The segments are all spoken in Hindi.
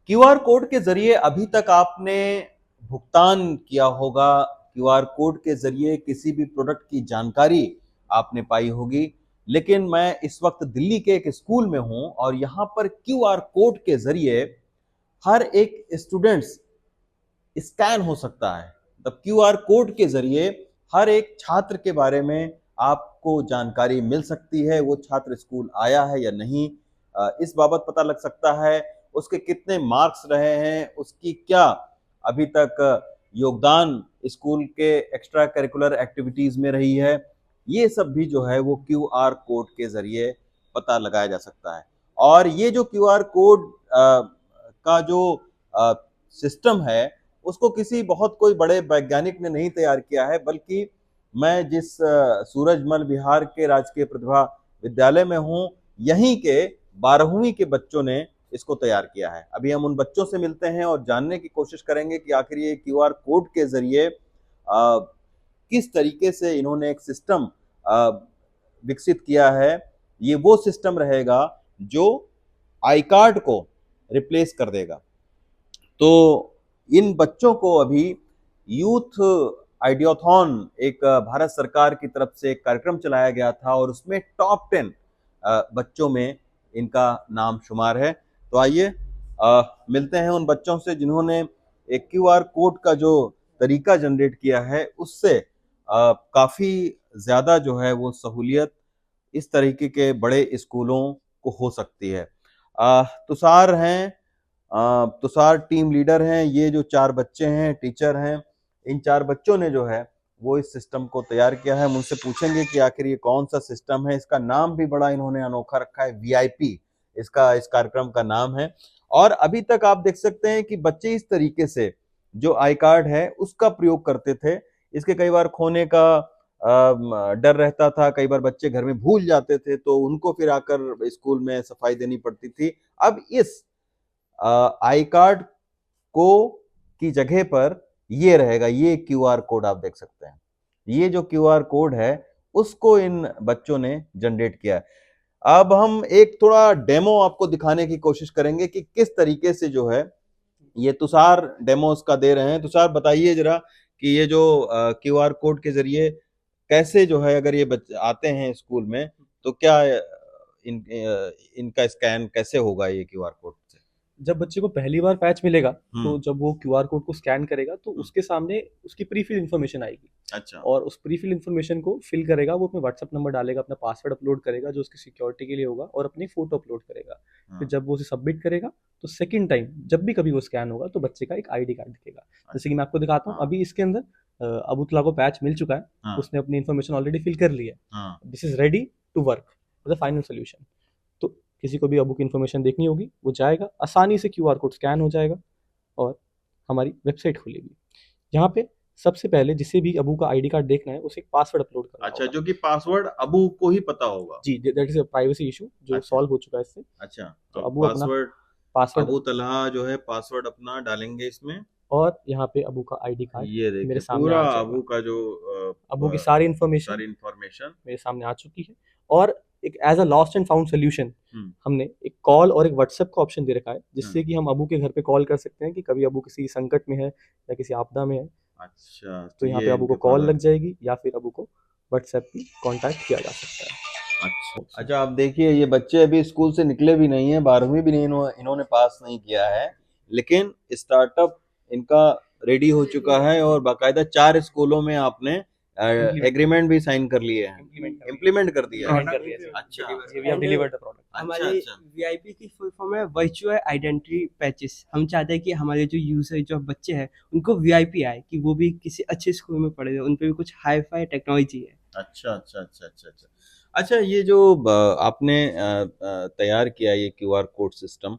क्यूआर कोड के जरिए अभी तक आपने भुगतान किया होगा, क्यूआर कोड के जरिए किसी भी प्रोडक्ट की जानकारी आपने पाई होगी। लेकिन मैं इस वक्त दिल्ली के एक स्कूल में हूं और यहां पर क्यूआर कोड के जरिए हर एक स्टूडेंट्स स्कैन हो सकता है। तब क्यूआर कोड के जरिए हर एक छात्र के बारे में आपको जानकारी मिल सकती है, वो छात्र स्कूल आया है या नहीं, इस बाबत पता लग सकता है, उसके कितने मार्क्स रहे हैं, उसकी क्या अभी तक योगदान स्कूल के एक्स्ट्रा करिकुलर एक्टिविटीज में रही है। ये सब भी जो है वो क्यूआर कोड के जरिए पता लगाया जा सकता है। और ये जो क्यूआर कोड का जो सिस्टम है, उसको किसी बहुत कोई बड़े वैज्ञानिक ने नहीं तैयार किया है, बल्कि मैं जिस सूरजमल बिहार के राजकीय प्रतिभा विद्यालय में हूँ, यहीं के 12वीं के बच्चों ने इसको तैयार किया है। अभी हम उन बच्चों से मिलते हैं और जानने की कोशिश करेंगे कि आखिर ये क्यूआर कोड के जरिए किस तरीके से इन्होंने एक सिस्टम विकसित किया है। ये वो सिस्टम रहेगा जो आई कार्ड को रिप्लेस कर देगा। तो इन बच्चों को अभी यूथ आइडियाथॉन एक भारत सरकार की तरफ से एक कार्यक्रम चलाया गया था और उसमें टॉप 10 बच्चों में इनका नाम शुमार है। तो आइए मिलते हैं उन बच्चों से जिन्होंने एक क्यूआर कोड का जो तरीका जनरेट किया है उससे काफ़ी ज़्यादा जो है वो सहूलियत इस तरीके के बड़े स्कूलों को हो सकती है। तुषार हैं, तुषार टीम लीडर हैं, ये जो 4 बच्चे हैं टीचर हैं, इन 4 बच्चों ने जो है वो इस सिस्टम को तैयार किया है। हम उनसे पूछेंगे कि आखिर ये कौन सा सिस्टम है। इसका नाम भी बड़ा इन्होंने अनोखा रखा है, वीआईपी इसका इस कार्यक्रम का नाम है। और अभी तक आप देख सकते हैं कि बच्चे इस तरीके से जो आई कार्ड है उसका प्रयोग करते थे। इसके कई बार खोने का डर रहता था, कई बार बच्चे घर में भूल जाते थे तो उनको फिर आकर स्कूल में सफाई देनी पड़ती थी। अब इस आई कार्ड को की जगह पर ये रहेगा, ये क्यूआर कोड आप देख सकते हैं। ये जो क्यूआर कोड है उसको इन बच्चों ने जनरेट किया है। अब हम एक थोड़ा डेमो आपको दिखाने की कोशिश करेंगे कि किस तरीके से जो है ये तुषार डेमो उसका दे रहे हैं। तुषार बताइए जरा कि ये जो क्यूआर कोड के जरिए कैसे जो है अगर ये बच्चे आते हैं स्कूल में तो क्या इनका स्कैन कैसे होगा ये क्यूआर कोड से? जब बच्चे को पहली बार पैच मिलेगा, तो हम्म। जब वो क्यूआर कोड को स्कैन करेगा तो हम्म। उसके सामने उसकी प्री फिल इन्फॉर्मेशन आएगी। अच्छा। और उस प्री फिल इन्फॉर्मेशन को फिल करेगा, वो अपने व्हाट्सएप नंबर डालेगा, अपना पासवर्ड अपलोड करेगा जो उसकी सिक्योरिटी के लिए होगा, और अपनी फोटो अपलोड करेगा। फिर हाँ। जब वो उसे सबमिट करेगा, तो सेकंड टाइम जब भी कभी वो स्कैन होगा तो बच्चे का एक आईडी कार्ड दिखेगा। जैसे कि मैं आपको दिखाता हूँ, हाँ। अभी इसके अंदर अबुतला को पैच मिल चुका है। हाँ। उसने अपनी इन्फॉर्मेशन ऑलरेडी फिल कर ली है। हाँ। This is ready to work the final solution. तो किसी को भी अबू की इन्फॉर्मेशन देखनी होगी, वो जाएगा, आसानी से क्यूआर कोड स्कैन हो जाएगा और हमारी वेबसाइट खुलेगी। यहाँ पे सबसे पहले जिसे भी अबू का आईडी कार्ड देखना है, उसे एक पासवर्ड अपलोड करना अच्छा, होगा। जो कि पासवर्ड अबू को ही पता होगा। जी, that is a privacy issue जो अच्छा। सॉल्व हो चुका है इससे। अच्छा। तो अब अबू अपना पासवर्ड पासवर्ड, अबू तलहा जो है पासवर्ड अपना डालेंगे इसमें। और यहाँ पे अबू का आईडी कार्ड ये मेरे देखिए सामने पूरा आ जाएगा। अबू का जो अबू की सारी इन्फॉर्मेशन सारी इंफॉर्मेशन। मेरे सामने आ चुकी है। और एक as a lost and found solution hmm. हमने एक कॉल और एक व्हाट्सएप का ऑप्शन दे रखा है, हम्म। जिससे कि हम अबू के घर पे कॉल कर सकते हैं कि कभी अबू किसी संकट में है या किसी आपदा में है। अच्छा, तो तो यहाँ पे ये अबू को इनके कॉल फादर। लग जाएगी या फिर अबू को व्हाट्सएप पे कांटेक्ट किया जा सकता है। अच्छा अच्छा, आप देखिए ये बच्चे अभी स्कूल से निकले भी नहीं है, 12वीं भी नहीं इन्होंने पास नहीं किया है, लेकिन स्टार्टअप इनका रेडी हो चुका है और बाकायदा 4 स्कूलों में आपने एग्रीमेंट भी साइन कर लिए हैं, इम्प्लीमेंट कर दिया है। इम्प्लीमेंट कर दिया सर। अच्छा। We have delivered the product. अच्छा हमारे अच्छा। वीआईपी की फुल फॉर्म है वर्चुअल आइडेंटिटी पैचेस। हम चाहते हैं कि हमारे जो यूजर जो बच्चे हैं उनको वीआईपी आए, कि वो भी किसी अच्छे स्कूल में पढ़े, उन पे भी कुछ हाई फाई टेक्नोलॉजी है। अच्छा अच्छा अच्छा अच्छा अच्छा। अच्छा, ये जो आपने तैयार किया ये क्यूआर कोड सिस्टम,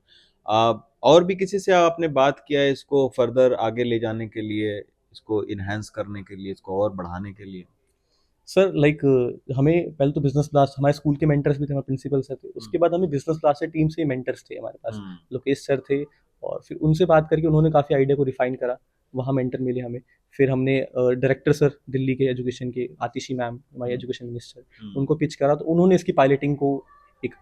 और भी किसी से आपने बात किया है इसको फर्दर आगे ले जाने के लिए, इसको इनहेंस करने के लिए, इसको और बढ़ाने के लिए? सर लाइक हमें पहले तो बिजनेस क्लास, हमारे स्कूल के मेंटर्स भी थे, हमारे प्रिंसिपल सर थे। उसके बाद हमें बिजनेस क्लास से टीम से मेंटर्स थे हमारे पास, हम्म। लोकेश सर थे। और फिर उनसे बात करके उन्होंने काफ़ी आइडिया को रिफाइन करा, वहाँ मेंटर मिले हमें। फिर हमने डायरेक्टर सर दिल्ली के एजुकेशन के, आतिशी मैम हमारी हम्म। एजुकेशन मिनिस्टर, हम्म। उनको पिच करा, तो उन्होंने इसकी पायलटिंग को एक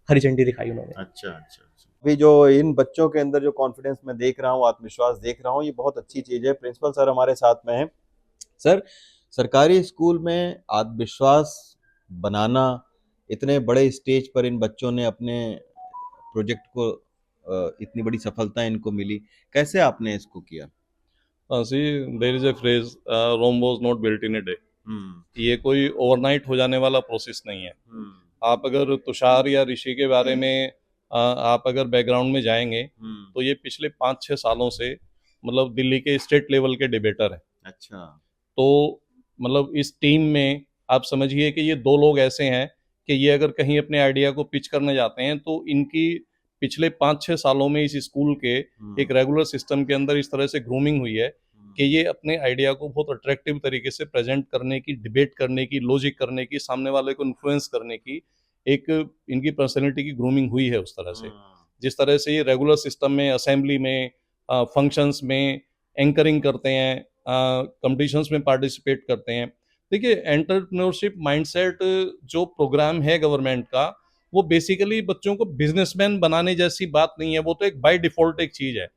हरी झंडी दिखाई उन्होंने। अच्छा अच्छा अच्छा। अभी जो इन बच्चों के अंदर जो कॉन्फिडेंस मैं देख रहा हूँ, आत्मविश्वास देख रहा हूँ, ये बहुत अच्छी चीज़ है। प्रिंसिपल सर हमारे साथ में हैं। सर, सरकारी स्कूल में आत्मविश्वास बनाना, इतने बड़े स्टेज पर इन बच्चों ने अपने प्रोजेक्ट को इतनी बड़ी सफलता इनको मिली, कैसे आपने इसको किया? See, there is a phrase, Rome was not built in a day. ये कोई ओवरनाइट हो जाने वाला प्रोसेस नहीं है। आप अगर तुषार या ऋषि के बारे में आप अगर बैकग्राउंड में जाएंगे तो ये पिछले 5-6 सालों से मतलब दिल्ली के स्टेट लेवल के डिबेटर हैं। अच्छा। तो मतलब इस टीम में आप समझिए कि ये दो लोग ऐसे हैं कि ये अगर कहीं अपने आइडिया को पिच करने जाते हैं तो इनकी पिछले 5-6 सालों में इस स्कूल के एक रेगुलर सिस्टम के अंदर इस तरह से ग्रूमिंग हुई है कि ये अपने आइडिया को बहुत अट्रैक्टिव तरीके से प्रेजेंट करने की, डिबेट करने की, लॉजिक करने की, सामने वाले को इन्फ्लुएंस करने की एक इनकी पर्सनैलिटी की ग्रूमिंग हुई है। उस तरह से जिस तरह से ये रेगुलर सिस्टम में, असेंबली में, फंक्शंस में एंकरिंग करते हैं, कंपटीशंस में पार्टिसिपेट करते हैं। देखिए, एंटरप्रेन्योरशिप माइंडसेट जो प्रोग्राम है गवर्नमेंट का, वो बेसिकली बच्चों को बिजनेसमैन बनाने जैसी बात नहीं है, वो तो एक बाय डिफॉल्ट एक चीज है।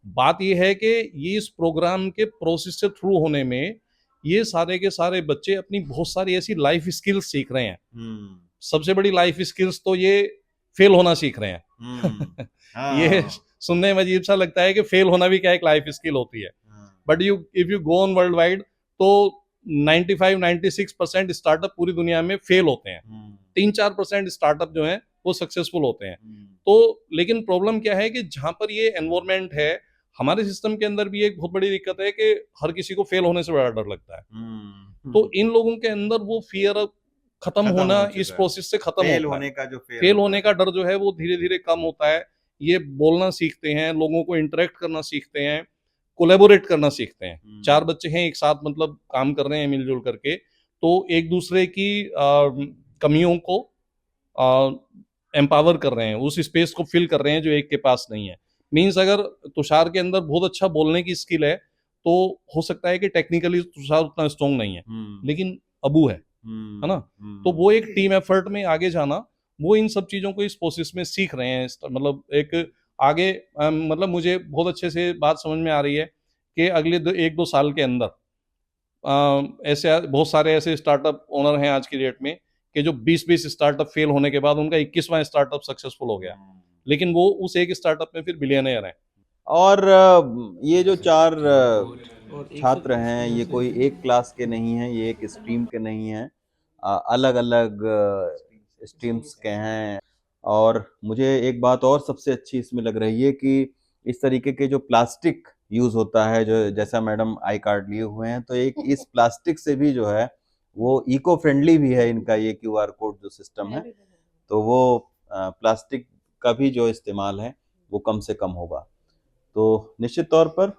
बात ये है कि ये इस प्रोग्राम के प्रोसेस से थ्रू होने में ये सारे के सारे बच्चे अपनी बहुत सारी ऐसी लाइफ स्किल्स सीख रहे हैं। सबसे बड़ी लाइफ स्किल्स तो ये फेल होना सीख रहे हैं। ये सुनने में अजीब सा लगता है कि फेल होना भी क्या एक लाइफ स्किल होती है, but if you go on world wide तो 95-96% स्टार्टअप पूरी दुनिया में फेल होते हैं। 3-4% स्टार्टअप जो है वो सक्सेसफुल होते हैं। तो लेकिन प्रॉब्लम क्या है कि जहां पर ये एनवायरमेंट है, हमारे सिस्टम के अंदर भी एक बहुत बड़ी दिक्कत है कि हर किसी को फेल होने से बड़ा डर लगता है। तो इन लोगों के अंदर वो फियर खत्म होना इस प्रोसेस से खत्म होता है। फेल होने का डर जो है वो धीरे धीरे कम होता है। ये बोलना सीखते हैं, लोगों को इंटरेक्ट करना सीखते हैं, कोलैबोरेट करना सीखते हैं। 4 बच्चे हैं एक साथ, मतलब काम कर रहे हैं मिलजुल करके, तो एक दूसरे की कमियों को एम्पावर कर रहे हैं, उस स्पेस को फिल कर रहे हैं जो एक के पास नहीं है। मीन्स अगर तुषार के अंदर बहुत अच्छा बोलने की स्किल है तो हो सकता है कि टेक्निकली तुषार उतना स्ट्रॉन्ग नहीं है, लेकिन अबू है ना। तो वो एक टीम एफर्ट में आगे जाना, वो इन सब चीजों को इस प्रोसेस में सीख रहे हैं। मतलब एक आगे मतलब मुझे बहुत अच्छे से बात समझ में आ रही है कि अगले 1-2 साल के अंदर ऐसे बहुत सारे ऐसे स्टार्टअप ओनर हैं आज की डेट में कि जो 20-20 स्टार्टअप फेल होने के बाद उनका 21वां स्टार्टअप सक्सेसफुल हो गया, लेकिन वो उस एक स्टार्टअप में फिर बिलियनर हैं। और ये जो 4 छात्र हैं, ये कोई एक क्लास के नहीं हैं, ये एक स्ट्रीम के नहीं हैं, अलग-अलग स्ट्रीम्स के हैं। और मुझे एक बात और सबसे अच्छी इसमें लग रही है कि इस तरीके के जो प्लास्टिक यूज़ होता है, जो जैसा मैडम आई कार्ड लिए हुए हैं, तो एक इस प्लास्टिक से भी जो है वो इको फ्रेंडली भी है इनका ये क्यूआर कोड जो सिस्टम है, तो वो प्लास्टिक का भी जो इस्तेमाल है वो कम से कम होगा। तो निश्चित तौर पर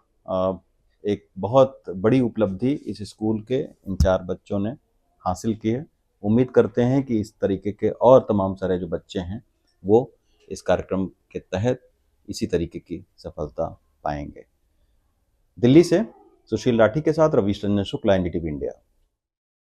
एक बहुत बड़ी उपलब्धि इस स्कूल के इन 4 बच्चों ने हासिल की है। उम्मीद करते हैं कि इस तरीके के और तमाम सारे जो बच्चे हैं वो इस कार्यक्रम के तहत इसी तरीके की सफलता पाएंगे। दिल्ली से सुशील राठी के साथ रवीश रंजन शुक्ला, एनडीटीवी इंडिया।